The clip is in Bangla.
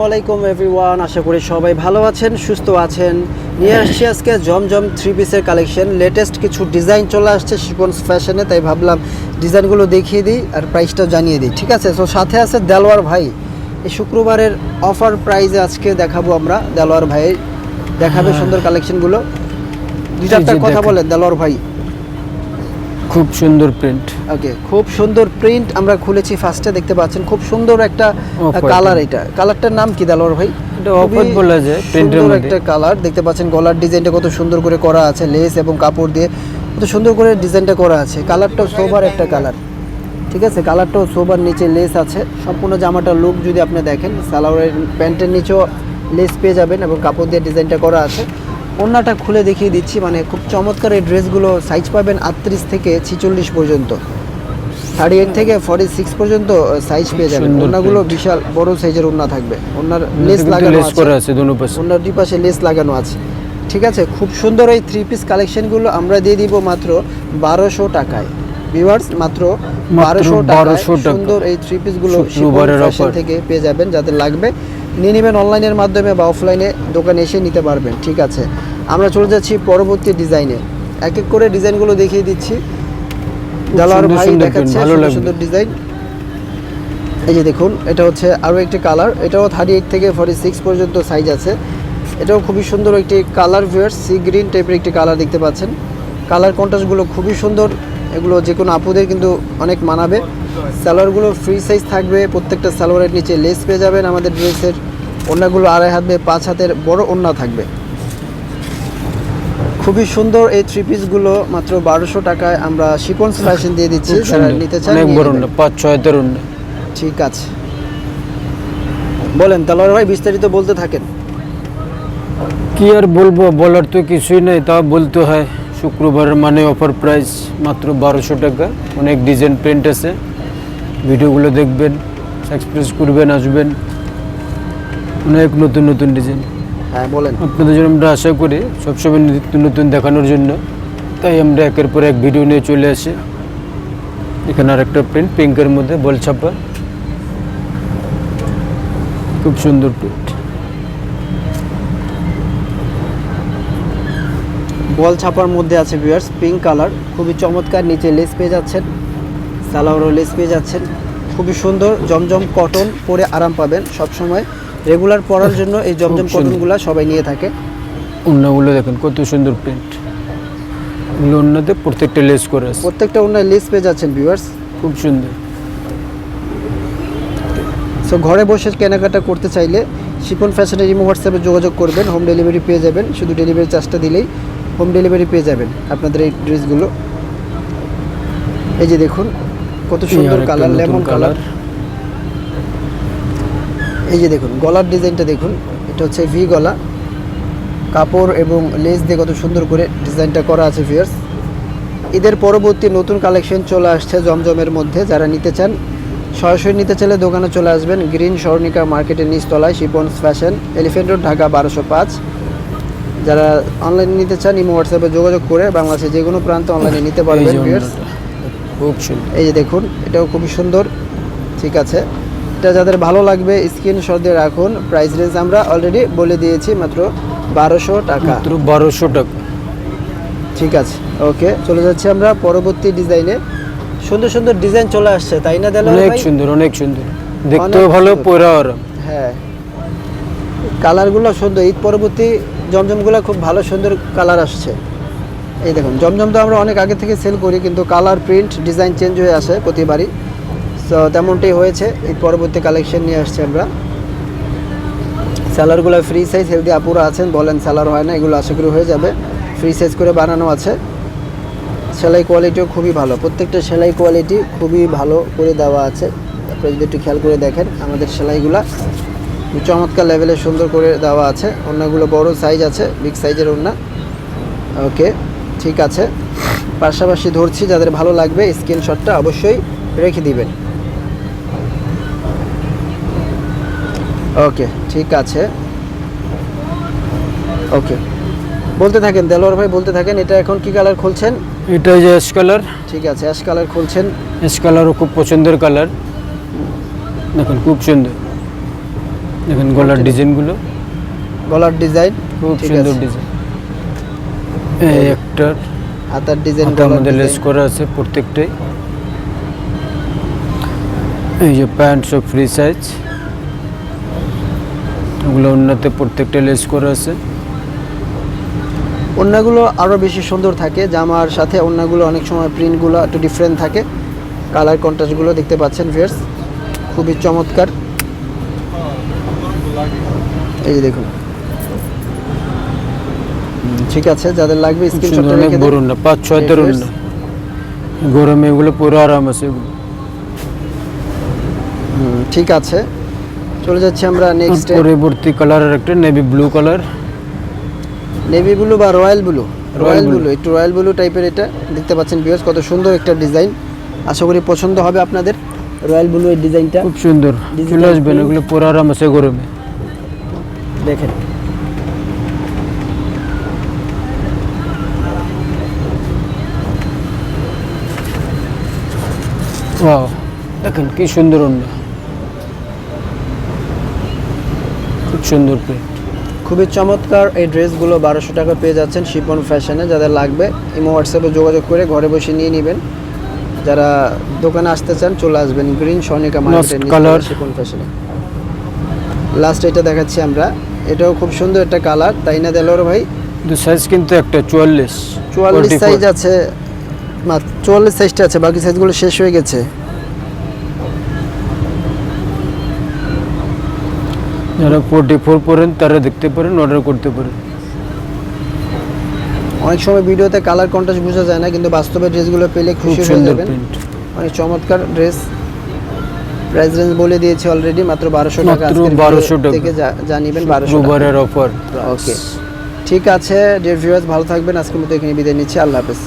আসসালামাইকুম এভরিওয়ান, আশা করি সবাই ভালো আছেন, সুস্থ আছেন। নিয়ে আসছি আজকে জমজম থ্রি পিসের কালেকশন। লেটেস্ট কিছু ডিজাইন চলে আসছে শিপন্স ফ্যাশনে, তাই ভাবলাম ডিজাইনগুলো দেখিয়ে দিই আর প্রাইসটাও জানিয়ে দিই। ঠিক আছে, তো সাথে আছে দেলোয়ার ভাই। এই শুক্রবারের অফার প্রাইজে আজকে দেখাবো আমরা। দেলোয়ার ভাই দেখাবে সুন্দর কালেকশনগুলো। দুই চারটা কথা বলেন দেলোয়ার ভাই। খুব সুন্দর প্রিন্ট। ওকে, খুব সুন্দর প্রিন্ট আমরা খুলেছি। ফার্স্টে দেখতে পাচ্ছেন খুব সুন্দর একটা কালার। এটা কালারটার নাম কি দেলোয়ার ভাই? এটা অফার বলা যায়, প্রিন্টের মধ্যে একটা কালার দেখতে পাচ্ছেন। গলার ডিজাইনটা কত সুন্দর করে করা আছে, লেস এবং কাপড় দিয়ে কত সুন্দর করে ডিজাইনটা করা আছে। কালারটাও সোবার একটা কালার, ঠিক আছে। কালারটাও সোবার, নিচে লেস আছে। সম্পূর্ণ জামাটার লুক যদি আপনি দেখেন, সালোয়ারের প্যান্টের নিচেও লেস পেয়ে যাবেন এবং কাপড় দিয়ে ডিজাইনটা করা আছে। ওড়নাটা খুলে দেখিয়ে দিচ্ছি, মানে খুব চমৎকার। এই ড্রেসগুলো সাইজ পাবেন 38 থেকে 46 পর্যন্ত, 38 থেকে 46 পর্যন্ত সাইজ পেয়ে যাবেন। ওড়নাগুলো বিশাল বড় সাইজের ওড়না থাকবে। ওড়নার লেস লাগানো আছে, ওড়নার দুই পাশে লেস লাগানো আছে, ঠিক আছে। খুব সুন্দর এই থ্রি পিস কালেকশনগুলো আমরা দিয়ে দিব মাত্র 1200 টাকায়। ভিউয়ার্স, মাত্র 1200 টাকায় সুন্দর এই থ্রি পিসগুলো ফ্যাশন থেকে পেয়ে যাবেন। যাদের লাগবে নিয়ে নেবেন, অনলাইনের মাধ্যমে বা অফলাইনে দোকানে এসে নিতে পারবেন, ঠিক আছে। আমরা চলে যাচ্ছি পরবর্তী ডিজাইনে। এক এক করে ডিজাইনগুলো দেখিয়ে দিচ্ছি। দেলোয়ার ভাই দেখাচ্ছে সুন্দর ডিজাইন। এই যে দেখুন, এটা হচ্ছে আরও একটি কালার। এটাও 38 থেকে 46 পর্যন্ত সাইজ আছে। এটাও খুবই সুন্দর একটি কালার। ভিউয়ার্স, সি গ্রিন টাইপের একটি কালার দেখতে পাচ্ছেন। কালার কন্ট্রাস্টগুলো খুবই সুন্দর। এগুলো যে কোনো আপুদের কিন্তু অনেক মানাবে। সালোয়ারগুলো ফ্রি সাইজ থাকবে। প্রত্যেকটা সালোয়ারের নিচে লেস পেয়ে যাবেন আমাদের ড্রেসের। ওড়নাগুলো 2.5 হাত 5 হাতের বড় ওড়না থাকবে। খুবই সুন্দর এই থ্রি পিসগুলো মাত্র 1200 টাকায় আমরা শিপন্স ফ্যাশন দিয়ে দিচ্ছি। যারা নিতে চান, অনেক বড় ওড়না, 5-6 হাতের ওড়না। ঠিক আছে, বলেন দেলোয়ার ভাই, বিস্তারিত বলতে থাকেন। কি আর বলবো, বলার তো কিছুই নেই, তা বলতে হয়। শুক্রবারের মানে অফার প্রাইস মাত্র 1200 টাকা। অনেক ডিজাইন প্রিন্ট আছে, ভিডিওগুলো দেখবেন, এক্সপ্রেস করবেন, আসবেন। অনেক নতুন নতুন ডিজাইন। হ্যাঁ বলেন। আপনাদের জন্য আমরা আশা করি সবসময় নতুন নতুন দেখানোর জন্য, তাই আমরা একের পর এক ভিডিও নিয়ে চলে আসি। এখানে আর একটা প্রিন্ট পিঙ্কের মধ্যে বল ছাপা, খুব সুন্দর প্রিন্ট। বল ছাপার মধ্যে আছে ভিউয়ার্স, পিঙ্ক কালার, খুবই চমৎকার। নিচে লেস পেয়ে যাচ্ছেন, সালোয়ারও লেস পেয়ে যাচ্ছেন। খুবই সুন্দর জমজম কটন, পরে আরাম পাবেন সব সময়। রেগুলার পরার জন্য এই জমজম কটনগুলো সবাই নিয়ে থাকে। ওড়নাগুলো দেখেন কত সুন্দর প্রিন্ট। ওড়নাতে প্রত্যেকটা লেস করে আছে, প্রত্যেকটা ওড়নায় লেস পেয়ে যাচ্ছেন ভিউয়ার্স, খুব সুন্দর। সো ঘরে বসে কেনাকাটা করতে চাইলে শিপন ফ্যাশনের ইমো হোয়াটসঅ্যাপে যোগাযোগ করবেন। হোম ডেলিভারি পেয়ে যাবেন, শুধু ডেলিভারি চার্জটা দিলেই হোম ডেলিভারি পেয়ে যাবেন আপনাদের এই ড্রেসগুলো। এই যে দেখুন কত সুন্দর কালার, লেমন কালার। এই যে দেখুন গলার ডিজাইনটা দেখুন, এটা হচ্ছে ভি গলা। কাপড় এবং লেস দিয়ে কত সুন্দর করে ডিজাইনটা করা আছে ভিউয়ার্স। ঈদের পরবর্তী নতুন কালেকশন চলে আসছে জমজমের মধ্যে। যারা নিতে চান, সরাসরি নিতে চাইলে দোকানে চলে আসবেন। গ্রিন স্বর্ণিকা মার্কেটের নিচতলায় শিপন্স ফ্যাশন, এলিফ্যান্ট রোড, ঢাকা 1205। যারা অনলাইনে নিতে চান ইমো হোয়াটসঅ্যাপে যোগাযোগ করে বাংলাদেশের যে কোনো প্রান্তে অনলাইনে নিতে পারবেন ভিউয়ার্স। খুব সুন্দর। এই যে দেখুন, এটাও খুবই সুন্দর, ঠিক আছে। এটা যাদের ভালো লাগবে স্ক্রিনশট দিয়ে রাখুন। প্রাইস রেঞ্জ আমরা অলরেডি বলে দিয়েছি, মাত্র 1200 টাকা। মাত্র 1200 টাকা, ঠিক আছে। ওকে, চলে যাচ্ছি আমরা পরবর্তী ডিজাইনে। সুন্দর সুন্দর ডিজাইন চলে আসছে, তাই না দেলোয়ার ভাই? অনেক সুন্দর, অনেক সুন্দর, দেখতেও ভালো, পরা আরাম। হ্যাঁ, কালারগুলো সুন্দর। ঈদ পরবর্তী জমজমগুলো খুব ভালো সুন্দর কালার আসছে। এই দেখুন, জমজম তো আমরা অনেক আগে থেকে সেল করি, কিন্তু কালার, প্রিন্ট, ডিজাইন চেঞ্জ হয়ে আসে প্রতিবারই। সো তেমনটাই হয়েছে। ঈদ পরবর্তী কালেকশন নিয়ে আসছে আমরা। স্যালারগুলো ফ্রি সাইজ। হেলদি আপুরা আছেন, বলেন স্যালার হয় না, এগুলো আশা করি হয়ে যাবে। ফ্রি সাইজ করে বানানো আছে। সেলাই কোয়ালিটিও খুবই ভালো, প্রত্যেকটা সেলাই কোয়ালিটি খুবই ভালো করে দেওয়া আছে। আপনারা যদি একটু খেয়াল করে দেখেন, আমাদের সেলাইগুলা চমৎকার লেভেলে সুন্দর করে দেওয়া আছে। ওড়নাগুলো বড় সাইজ আছে, বিগ সাইজের ওড়না। ওকে, ঠিক আছে। পাশাপাশি ধরছি, যাদের ভালো লাগবে স্ক্রিনশটটা অবশ্যই রেখে দিবেন। ওকে, ঠিক আছে। ওকে, বলতে থাকেন দেলোয়ার ভাই, বলতে থাকেন। এটা এখন কি কালার খুলছেন? এটা যে অ্যাশ কালার। ঠিক আছে, অ্যাশ কালার খুলছেন। অ্যাশ কালারও খুব পছন্দের কালার, দেখুন খুব সুন্দর। দেখেন গলার ডিজাইনগুলো গলার ডিজাইন খুব ঠিক সুন্দর আছে। ডিজাইন। এই একটা হাতার ডিজাইন হাতার মধ্যে লেস করা আছে প্রত্যেকটাই। এই যে প্যান্ট সব ফ্রি সাইজ, ওগুলো অন্যতে প্রত্যেকটা লেস করা আছে। ওড়নাগুলো আরও বেশি সুন্দর থাকে, জামার সাথে ওড়নাগুলো অনেক সময় প্রিন্টগুলো একটু ডিফারেন্ট থাকে। কালার কন্ট্রাস্টগুলো দেখতে পাচ্ছেন ভিউয়ার্স, খুবই চমৎকার। এই যে দেখুন, ঠিক আছে, যাদের লাগবে খুব স্ক্রিনশটটা সুন্দর, অনেক রেখে বড় দিন। না, 5-6 হাতের Yes. না। গরমে এগুলো পুরো আরাম আছে এগুলো। ঠিক আছে, চলে যাচ্ছি আমরা নেক্সটে। পরবর্তী কালারের একটা navy blue colour, navy blue বা royal blue, royal blue। Blue, একটু রয়্যাল ব্লু টাইপের। এটা দেখতে পাচ্ছেন ভিউয়ার্স, কত সুন্দর একটা ডিজাইন। আশা করি পছন্দ হবে আপনাদের রয়্যাল ব্লু এর ডিজাইনটা। খুব সুন্দর, Digital চলে আসবেন, print। এগুলো পুরো আরাম আছে গরমে। দেখেন, ওয়াও, দেখেন কি সুন্দর অন্য, খুব সুন্দর প্রিন্ট। খুবই চমৎকার এই ড্রেসগুলো 1200 টাকা পেয়ে যাচ্ছেন শিপন ফ্যাশনে। যাদের লাগবে ইমো হোয়াটসঅ্যাপে যোগাযোগ করে ঘরে বসে নিয়ে নেবেন। যারা দোকানে আসতে চান চলে আসবেন গ্রিন সনিকা মার্কেটের নিচে color। শিপন ফ্যাশনে। লাস্ট এটা দেখাচ্ছি আমরা, এটাও খুব সুন্দর একটা কালার, তাই না দেলোয়ার ভাই? কিন্তু সাইজ কিন্তু একটা 44 44 সাইজ আছে, মাত্র 44 সাইজটা আছে, বাকি সাইজগুলো শেষ হয়ে গেছে। যারা 44 পরেন তারা দেখতে পারেন, অর্ডার করতে পারেন। অনেক সময় ভিডিওতে কালার কন্ট্রাস্ট বোঝা যায় না, কিন্তু বাস্তবে ড্রেসগুলো পেলে খুব খুশি হয়ে সুন্দর যাবেন। প্রিন্ট, অনেক চমৎকার ড্রেস। প্রাইস রেঞ্জ বলে দিয়েছি অলরেডি, মাত্র 1200 টাকা। মাত্র আজকের 1200 ভিডিও টাকা। থেকে জানিবেন 1200 টাকা। শুক্রবারের অফার। ওকে, ঠিক আছে ডিয়ার ভিউয়ার্স, ভালো থাকবেন। আজকের মতো এখানে বিদায় নিচ্ছি, আল্লাহ হাফেজ।